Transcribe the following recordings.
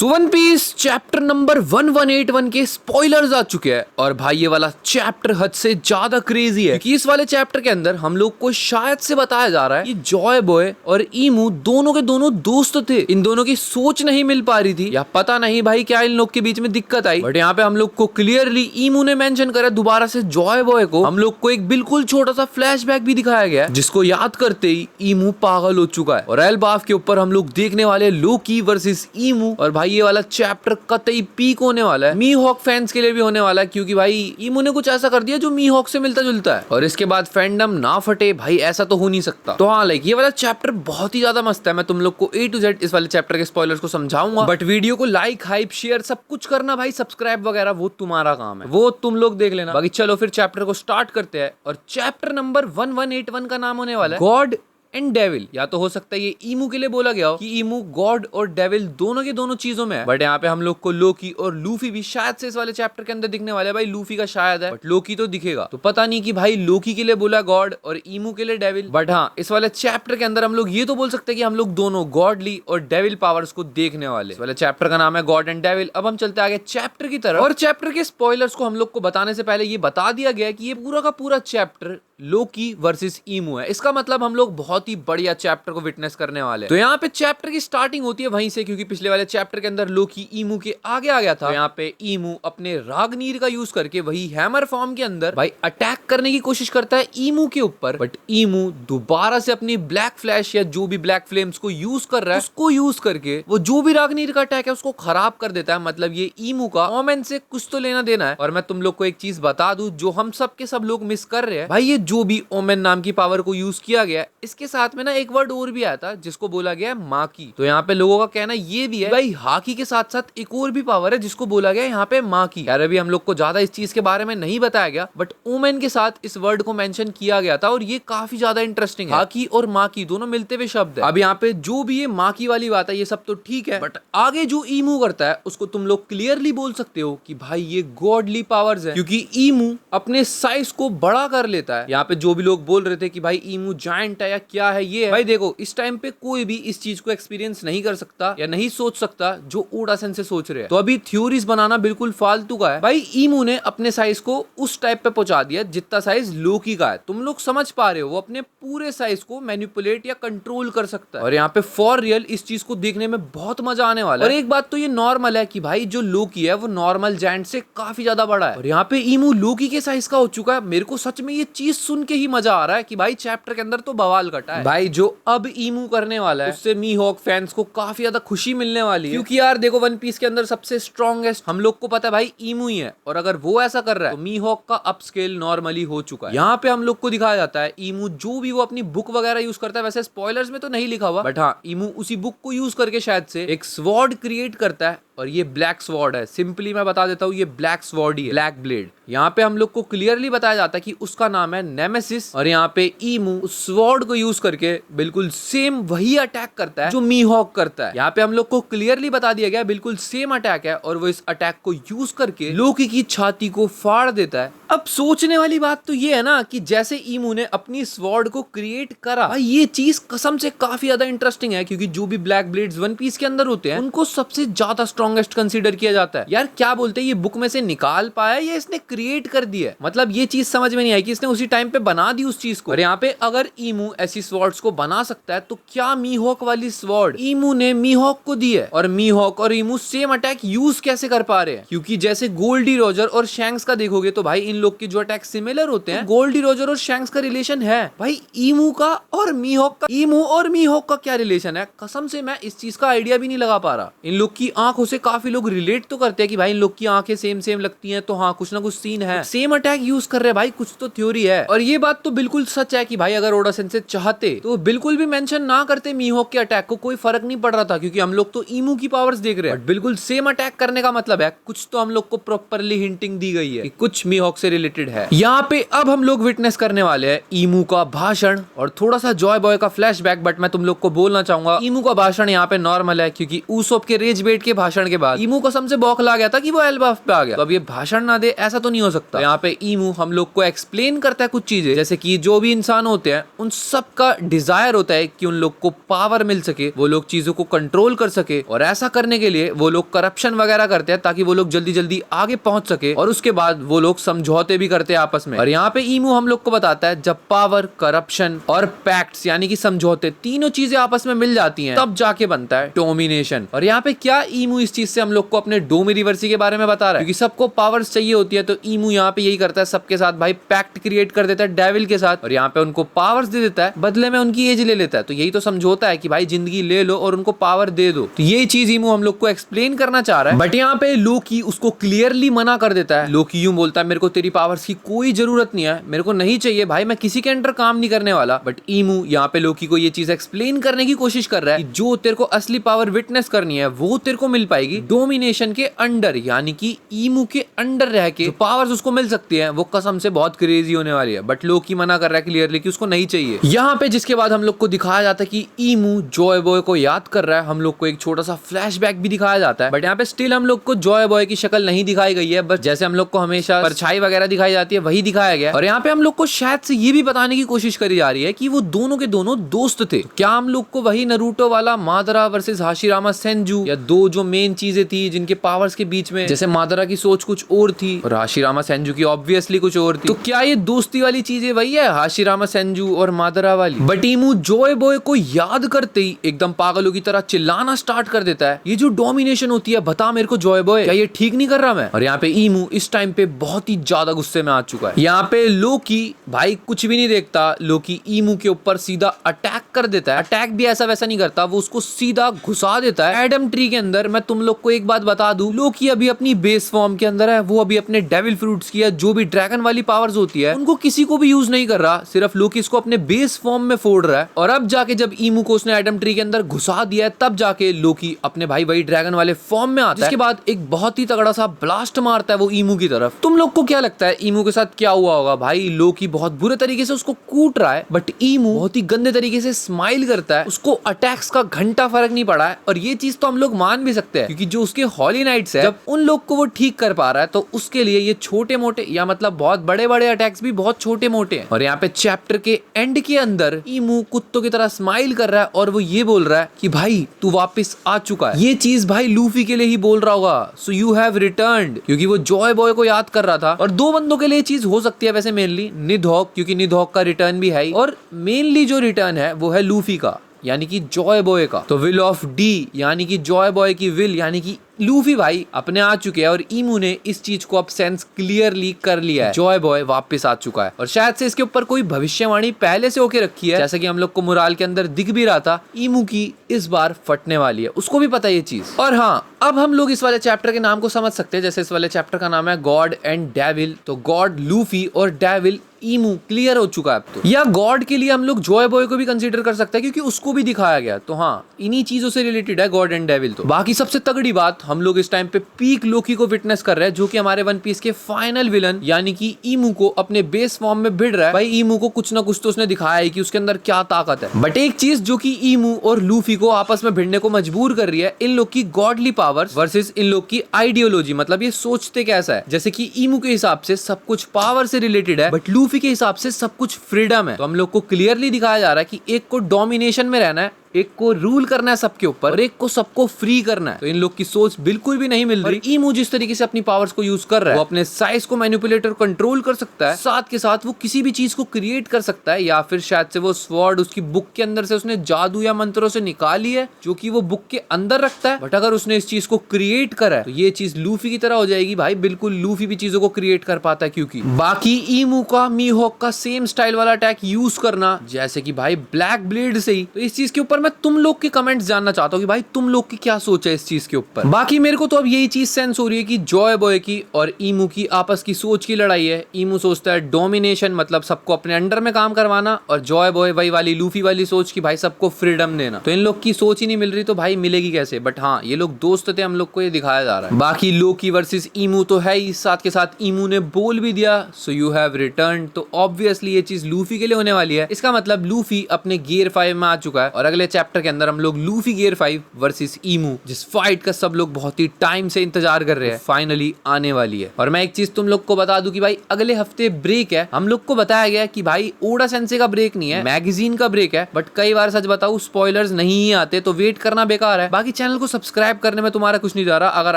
One piece chapter number 1181 के spoilers आ चुके हैं और भाई ये वाला चैप्टर हद से ज्यादा क्रेजी है क्योंकि इस वाले चैप्टर के अंदर हम लोग को शायद से बताया जा रहा है कि जॉय बॉय और ईमू दोनों के दोनों दोस्त थे। इन दोनों की सोच नहीं मिल पा रही थी या पता नहीं भाई क्या इन लोग के बीच में दिक्कत आई, बट यहाँ पे हम लोग को क्लियरली ईमू ने मेंशन करा दोबारा से जॉय बॉय को। हम लोग को एक बिल्कुल छोटा सा फ्लैशबैक भी दिखाया गया जिसको याद करते ही ईमू पागल हो चुका है और एल्बाफ के ऊपर हम लोग देखने वाले लोकी वर्सेस ईमू। और भाई ये वाला चैप्टर कतई पीक होने वाला है, मी हॉक फैंस के लिए भी होने वाला है क्योंकि भाई ईमू ने कुछ ऐसा कर दिया जो मी हॉक से मिलता जुलता है और इसके बाद फैंडम ना फटे भाई, ऐसा तो हो नहीं सकता। तो हाँ लाइक ये वाला चैप्टर बहुत ही ज्यादा मस्त है। मैं तुम लोग को A to Z इस वाले चैप्टर के स्पॉयलर्स को समझाऊंगा, बट वीडियो को लाइक हाइप शेयर सब कुछ करना भाई, सब्सक्राइब वगैरह वो तुम्हारा काम है, वो तुम लोग देख लेना। बाकी चलो फिर चैप्टर को स्टार्ट करते हैं और चैप्टर नंबर 1181 का नाम होने वाला है गॉड एंड डेविल। या तो हो सकता है ये ईमू के लिए बोला गया हो कि ईमू गॉड और डेविल दोनों के दोनों चीजों में है, बट यहाँ पे हम लोग को लोकी और लूफी भी शायद से इस वाले चैप्टर के अंदर दिखने वाले हैं। भाई लूफी का शायद है बट लोकी तो दिखेगा, तो पता नहीं कि भाई लोकी के लिए बोला गॉड और ईमू के लिए डेविल। बट हाँ इस वाले चैप्टर के अंदर हम लोग ये तो बोल सकते हैं कि हम लोग दोनों गॉडली और डेविल पावर्स को देखने वाले। इस वाले चैप्टर का नाम है गॉड एंड डेविल। अब हम चलते आगे चैप्टर की तरफ और चैप्टर के स्पॉयलर्स को हम लोग को बताने से पहले ये बता दिया गया कि ये पूरा का पूरा चैप्टर लोकी वर्सेस ईमू है। इसका मतलब हम लोग बहुत ही बढ़िया चैप्टर को विटनेस करने वाले। तो यहाँ पे चैप्टर की स्टार्टिंग होती है वहीं से, क्योंकि पिछले वाले चैप्टर के अंदर लोकी ईमू के आगे आ गया था। तो यहाँ पे ईमू अपने रागनीर का यूज करके वही हैमर फॉर्म के अंदर भाई अटैक करने की कोशिश करता है ईमू के ऊपर, बट ईमू दोबारा से अपनी ब्लैक फ्लैश या जो भी ब्लैक फ्लेम्स को यूज कर रहा है उसको यूज करके वो जो भी रागनीर का अटैक है उसको खराब कर देता है। मतलब ये ईमू का ओमेन से कुछ तो लेना देना है। और मैं तुम लोग को एक चीज बता दूं जो हम सब के सब लोग मिस कर रहे हैं, भाई ये जो भी ओमेन नाम की पावर को यूज किया गया है इसके साथ में ना एक वर्ड और भी आया था जिसको बोला गया है माकी। तो यहाँ पे लोगों का कहना ये भी है भाई हाकी के साथ साथ एक और भी पावर है जिसको बोला गया है यहाँ पे माकी। यार अभी हम लोग को ज्यादा इस चीज के बारे में नहीं बताया गया, बट ओमेन के साथ इस वर्ड को मेंशन किया गया था और ये काफी ज्यादा इंटरेस्टिंग है। हाकी और माकी दोनों मिलते हुए शब्द है। अब यहाँ पे जो भी ये माकी वाली बात है ये सब तो ठीक है, बट आगे जो ईमू करता है उसको तुम लोग क्लियरली बोल सकते हो कि भाई ये गॉडली पावर्स है, क्योंकि ईमू अपने साइज को बड़ा कर लेता है। यहाँ पे जो भी लोग बोल रहे थे कि भाई ईमू जायंट है या क्या है, ये है भाई देखो इस टाइम पे कोई भी इस चीज को एक्सपीरियंस नहीं कर सकता या नहीं सोच सकता जो ओडा सेंसे सोच रहे हैं। तो अभी थ्योरीज बनाना बिल्कुल फालतू का है। भाई ईमू ने अपने साइज को उस टाइप पे पहुंचा दिया जितना साइज लोकी का है। तुम लोग समझ पा रहे हो, वो अपने पूरे साइज को मैनिपुलेट या कंट्रोल कर सकता है और यहाँ पे फॉर रियल इस चीज को देखने में बहुत मजा आने वाला है। और एक बात तो ये नॉर्मल है कि भाई जो लोकी है वो नॉर्मल जायंट से काफी ज्यादा बड़ा है और यहाँ पे ईमू लोकी के साइज का हो चुका है। मेरे को सच में ये चीज सुन के ही मजा आ रहा है कि भाई चैप्टर के अंदर तो बवाल कटा है। भाई जो अब ईमू करने वाला है उससे मी हॉक फैंस को काफी ज्यादा खुशी मिलने वाली है, क्योंकि यार देखो वन पीस के अंदर सबसे स्ट्रॉन्गेस्ट हम लोग को पता है भाई ईमू ही है और अगर वो ऐसा कर रहा है तो मी हॉक का अपस्केल नॉर्मली हो चुका है। यहाँ पे हम लोग को दिखाया जाता है ईमू जो भी वो अपनी बुक वगैरह यूज करता है, वैसे स्पॉयलर्स में तो नहीं लिखा हुआ, बट हाँ ईमू उसी बुक को यूज करके शायद से एक स्वॉर्ड क्रिएट करता है और ये ब्लैक स्वॉर्ड है। सिंपली मैं बता देता हूँ ये ब्लैक स्वॉर्ड ही है, ब्लैक ब्लेड। यहाँ पे हम लोग को क्लियरली बताया जाता है कि उसका नाम है नेमेसिस और यहाँ पे ईमू उस स्वॉर्ड को यूज करके बिल्कुल सेम वही अटैक करता है जो मी हॉक करता है। यहाँ पे हम लोग को क्लियरली बता दिया गया बिल्कुल सेम अटैक है और वो इस अटैक को यूज करके लोकी की छाती को फाड़ देता है। अब सोचने वाली बात तो ये है ना कि जैसे ईमू ने अपनी स्वॉर्ड को क्रिएट करा, ये चीज कसम से काफी ज्यादा इंटरेस्टिंग है क्योंकि जो भी ब्लैक ब्लेड्स वन पीस के अंदर होते हैं उनको सबसे ज्यादा स्ट्रॉन्गेस्ट कंसीडर किया जाता है। यार क्या बोलते हैं ये बुक में से निकाल पाया या इसने क्रिएट कर दिया? मतलब ये चीज समझ में नहीं आई कि इसने उसी टाइम पे बना दी उस चीज को। और यहाँ पे अगर ईमू ऐसी स्वॉर्ड्स को बना सकता है तो क्या मी हॉक वाली स्वॉर्ड ईमू ने मी हॉक को दी है? और मी हॉक और ईमू सेम अटैक यूज कैसे कर पा रहे हैं? क्योंकि जैसे गोल्डी रोजर और शैंक्स का देखोगे तो भाई इन लोग के जो अटैक सिमिलर होते हैं, गोल्डी रोजर और शैंक्स का रिलेशन है। भाई ईमू का और मी हॉक का, ईमू और मी हॉक का क्या रिलेशन है? कसम से मैं इस चीज का आइडिया भी नहीं लगा पा रहा। इन लोग की आंखों से काफी लोग रिलेट तो करते हैं कि भाई इन लोग की आंखें सेम सेम लगती हैं, तो हाँ कुछ ना कुछ सीन है। सेम अटैक यूज कर रहे हैं भाई, कुछ तो थ्योरी है। और ये बात तो बिल्कुल सच है कि भाई अगर ओडा सेंसे चाहते तो बिल्कुल भी मेंशन ना करते मी हॉक के अटैक को, कोई फर्क नहीं पड़ रहा था क्योंकि हम लोग तो ईमू की पावर्स देख रहे हैं। बट बिल्कुल सेम अटैक करने का मतलब है कुछ तो हम लोग को प्रॉपरली हिंटिंग दी गई है कि कुछ मी हॉक से रिलेटेड है। यहाँ पे अब हम लोग विटनेस करने वाले हैं ईमू का भाषण और थोड़ा सा जॉय बॉय का फ्लैशबैक। बट मैं तुम लोग को बोलना चाहूंगा ईमू का भाषण यहाँ पे नॉर्मल है क्योंकि ऊसोप के रेज बेट के भाषण मिलने के बाद ईमू कसम से बौखला गया था कि वो एल्बाफ पे आ गया। तो अब ये भाषण ना दे ऐसा तो नहीं हो सकता। यहाँ पे ईमू हम लोग को एक्सप्लेन करता है कुछ चीजें, जैसे कि जो भी इंसान होते हैं उन सब का डिजायर होता है कि उन लोग को पावर मिल सके, वो लोग चीजों को कंट्रोल कर सके, और ऐसा करने के लिए वो लोग करप्शन वगैरह करते हैं ताकि वो लोग जल्दी जल्दी आगे पहुंच सके, और उसके बाद वो लोग समझौते भी करते हैं आपस में। और यहाँ पे ईमू हम लोग को बताता है जब पावर, करप्शन और पैक्ट्स यानी कि समझौते तीनों चीजें आपस में मिल जाती हैं तब जाके बनता है डोमिनेशन। और यहाँ पे क्या ईमू इस चीज से हम लोग को अपने डोमिनिवर्सी के बारे में बता रहा है, क्योंकि सबको पावर्स चाहिए होती है, तो ईमू यहाँ पे यही करता है, सबके साथ भाई पैक्ट क्रिएट कर देता है डेविल के साथ, और यहाँ पे उनको पावर्स दे देता है, बदले में उनकी एज ले लेता है। तो यही तो समझौता है कि भाई जिंदगी ले लो और उनको पावर दे दो। तो ये चीज ईमू हम लोग को एक्सप्लेन करना चाह रहा है, बट यहाँ पे लोकी उसको क्लियरली मना कर देता है। लोकी यूं बोलता है मेरे को तेरी पावर्स की कोई जरूरत नहीं है, मेरे को नहीं चाहिए भाई, मैं किसी के अंडर काम नहीं करने वाला। बट ईमू यहाँ पे लोकी को ये चीज एक्सप्लेन करने की कोशिश कर रहा है कि जो तेरे को असली पावर विटनेस करनी है वो तेरे को मिल पाएगी डोमिनेशन के अंडर, यानी कि ईमू के अंडर रह के जो पावर्स उसको मिल सकती है वो कसम से बहुत क्रेजी होने वाली है। बट लोकी मना कर रहा है क्लियरली कि उसको नहीं चाहिए। यहाँ पे जिसके बाद हम लोग को दिखाया जाता है कि ईमू जॉय बॉय को याद कर रहा है, हम लोग को एक छोटा सा फ्लैशबैक भी दिखाया जाता है, बट यहाँ पे स्टिल हम लोग को जॉय बॉय की शक्ल नहीं दिखाई गई है, बस जैसे हम लोग को हमेशा परछाई वगैरह दिखाई जाती है वही दिखाया गया। और यहाँ पे हम लोग को शायद से ये भी बताने की कोशिश करी जा रही है कि वो दोनों के दोनों दोस्त थे। क्या हम लोग को वही नरूटो वाला मादरा वर्सेस हाशिरामा सेंजू, या दो जो मेन चीजें थी जिनके पावर्स के बीच में, जैसे मादरा की सोच कुछ और थी और हाशिरामा सेंजू की ऑब्वियसली कुछ और थी, तो क्या ये दोस्ती वाली चीजें वही है हाशिरामा सेंजू और मादरा वाली? बट ईमू जॉय बॉय को याद करते ही एकदम पागलों की तरह चिल्लाना स्टार्ट कर देता है, ये जो डोमिनेशन होती है बता मेरे को जॉय बॉय, क्या ये ठीक नहीं कर रहा मैं? और यहाँ पे ईमू इस टाइम पे बहुत ही ज्यादा गुस्से में आ चुका है। यहाँ पे लोकी भाई कुछ भी नहीं देखता, लोकी ईमू के ऊपर सीधा अटैक कर देता है। अटैक भी ऐसा वैसा नहीं करता, वो उसको सीधा घुसा देता है एडम ट्री के अंदर। मैं तुम लोग को एक बात बता दूं, लोकी अभी अपनी बेस फॉर्म के अंदर है, वो अभी अपने डेविल फ्रूट्स की है, जो भी ड्रैगन वाली पावर्स होती है उनको किसी को भी यूज नहीं कर रहा, सिर्फ लोकी इसको अपने बेस फॉर्म में फोड़ रहा है। और अब जाके जब ईमू को उसने एडम ट्री के अंदर घुसा दिया है तब जाके लोकी अपने भाई वही ड्रैगन वाले फॉर्म में आता है, जिसके बाद एक बहुत ही तगड़ा सा ब्लास्ट मारता है वो ईमू की तरफ। तुम लोग को क्या लगता है ईमू के साथ क्या हुआ होगा? भाई लोकी बहुत बुरे तरीके से उसको कूट रहा है, बट ईमू बहुत ही गंदे तरीके से स्माइल करता है, उसको अटैक्स का घंटा फर्क नहीं पड़ा है। और ये चीज तो हम लोग मान भी सकते हैं, क्योंकि जो उसके हॉली नाइट्स है जब उन लोग को वो ठीक कर पा रहा है तो उसके लिए ये छोटे मोटे या मतलब बहुत बड़े बड़े अटैक्स भी बहुत छोटे मोटे हैं। और यहाँ पे चैप्टर के एंड के अंदर ईमू कुत्तों की तरह स्माइल कर रहा है और वो ये बोल रहा है कि भाई तू वापस आ चुका है। ये चीज भाई लूफी के लिए ही बोल रहा होगा, सो यू हैव रिटर्न्ड, क्योंकि वो जॉय बॉय को याद कर रहा था। और दो बंदों के लिए चीज हो सकती है वैसे, मेनली निडहॉक, क्योंकि निडहॉक का रिटर्न भी है, और मेनली जो रिटर्न है वो है लूफी का यानी कि जॉय बॉय का। तो विल ऑफ डी यानी कि जॉय बॉय की विल यानी कि लूफी भाई अपने आ चुके हैं, और ईमू ने इस चीज को अब सेंस क्लियरली कर लिया है, जॉय बॉय वापस आ चुका है। और शायद से इसके ऊपर कोई भविष्यवाणी पहले से होके रखी है, जैसे कि हम लोग को मुराल के अंदर दिख भी रहा था, ईमू की इस बार फटने वाली है, उसको भी पता है ये चीज। और हाँ, अब हम लोग इस वाले चैप्टर के नाम को समझ सकते हैं, जैसे इस वाले चैप्टर का नाम है गॉड एंड डेविल, तो गॉड लूफी और डेविल ईमू क्लियर हो चुका है अब तो। या गॉड के लिए हम लोग जॉय बॉय को भी कंसीडर कर सकते हैं, क्योंकि उसको भी दिखाया गया। तो हाँ, इन्हीं चीजों से रिलेटेड है गॉड एंड डेविल। तो बाकी सबसे तगड़ी बात, हम लोग इस टाइम पे पीक लोकी को विटनेस कर रहे हैं, जो कि हमारे वन पीस के फाइनल विलन यानी कि ईमू को अपने बेस फॉर्म में भिड़ रहा है। भाई ईमू को कुछ ना कुछ तो उसने दिखाया है कि उसके अंदर क्या ताकत है, बट एक चीज जो कि ईमू और लूफी को आपस में भिड़ने को मजबूर कर रही है, इन लोग की गॉडली पावर्स वर्सेस इन लोग की आइडियोलॉजी, मतलब ये सोचते कैसा है। जैसे कि ईमू के हिसाब से सब कुछ पावर से रिलेटेड है, बट लूफी के हिसाब से सब कुछ फ्रीडम है। तो हम लोग को क्लियरली दिखाया जा रहा है कि एक को डोमिनेशन में रहना है, एक को रूल करना है सबके ऊपर, और एक को सबको फ्री करना है। तो इन लोग की सोच बिल्कुल भी नहीं मिल रही। ईमू जिस तरीके से अपनी पावर्स को यूज कर रहा है, वो अपने साइज को मैनिपुलेट और कंट्रोल कर सकता है, साथ के साथ वो किसी भी चीज को क्रिएट कर सकता है, या फिर शायद से वो स्वॉर्ड उसकी बुक के अंदर से उसने जादू या मंत्रों से निकाली है, जो कि वो बुक के अंदर रखता है। बट अगर उसने इस चीज को क्रिएट करा है तो ये चीज लूफी की तरह हो जाएगी। भाई बिल्कुल लूफी भी चीजों को क्रिएट कर पाता है, क्योंकि बाकी ईमू का मीहॉक का सेम स्टाइल वाला अटैक यूज करना, जैसे कि भाई ब्लैक ब्लेड से ही। तो इस चीज के ऊपर मैं तुम लोग के कमेंट्स जानना चाहता हूँ कि भाई तुम लोग की क्या सोच है इस चीज के ऊपर। बाकी मेरे को तो अब यही चीज सेंस हो रही है कि जॉय बॉय की और ईमू की आपस की सोच की लड़ाई है। ईमू सोचता है डोमिनेशन, मतलब सबको अपने अंडर में काम करवाना, और जॉय बॉय वही वाली लूफी वाली सोच की भाई सबको फ्रीडम देना। तो इन लोग की सोच ही नहीं मिल रही, तो भाई मिलेगी कैसे? बट हाँ, ये लोग दोस्त थे, हम लोग को ये दिखाया जा रहा है। बाकी लोकी वर्सेस ईमू तो है ही, साथ के साथ ईमू ने बोल भी दिया सो यू हैव रिटर्न, तो ऑब्वियसली ये चीज लूफी के लिए होने वाली है। इसका मतलब लूफी अपने गियर 5 में आ चुका है, और अगले चैप्टर के अंदर हम लोग लूफी गियर 5 वर्सेस ईमू, जिस फाइट का सब लोग बहुत ही टाइम से इंतजार कर रहे हैं, फाइनली आने वाली है। और मैं एक चीज तुम लोग को बता दूं कि भाई अगले हफ्ते ब्रेक है। हम लोग को बताया गया कि भाई ओडा सेंसे का ब्रेक नहीं है, मैगजीन का ब्रेक है, बट कई बार सच बताऊं स्पॉयलर्स नहीं ही आते, तो वेट करना बेकार है। बाकी चैनल को सब्सक्राइब करने में तुम्हारा कुछ नहीं जा रहा, अगर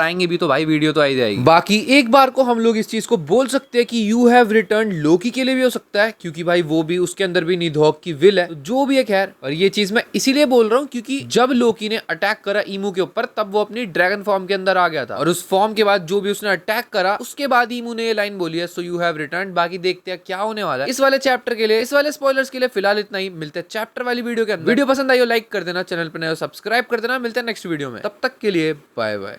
आएंगे भी तो भाई वीडियो तो आई जाएगी। बाकी एक बार को हम लोग इस चीज को बोल सकते हैं कि यू हैव रिटर्न लोकी के लिए भी हो सकता है, क्योंकि भाई वो भी उसके अंदर भी निधोक की विल है, तो जो भी है खैर। और ये चीज मैं इसीलिए बोल रहा हूँ क्योंकि जब लोकी ने अटैक करा ईमू के ऊपर तब वो अपनी ड्रैगन फॉर्म के अंदर आ गया था, और उस फॉर्म के बाद जो भी उसने अटैक करा उसके बाद ईमू ने ये लाइन बोली है, सो यू हैव रिटर्न। बाकी देखते हैं क्या होने वाला है इस वाले चैप्टर के लिए, इस वाले स्पॉयलर्स के लिए। फिलहाल इतना ही, मिलते हैं चैप्टर वाली वीडियो के अंदर। वीडियो पसंद आई हो लाइक कर देना, चैनल पर नए हो सब्सक्राइब कर देना। मिलते हैं नेक्स्ट वीडियो में, तब तक के लिए बाय बाय।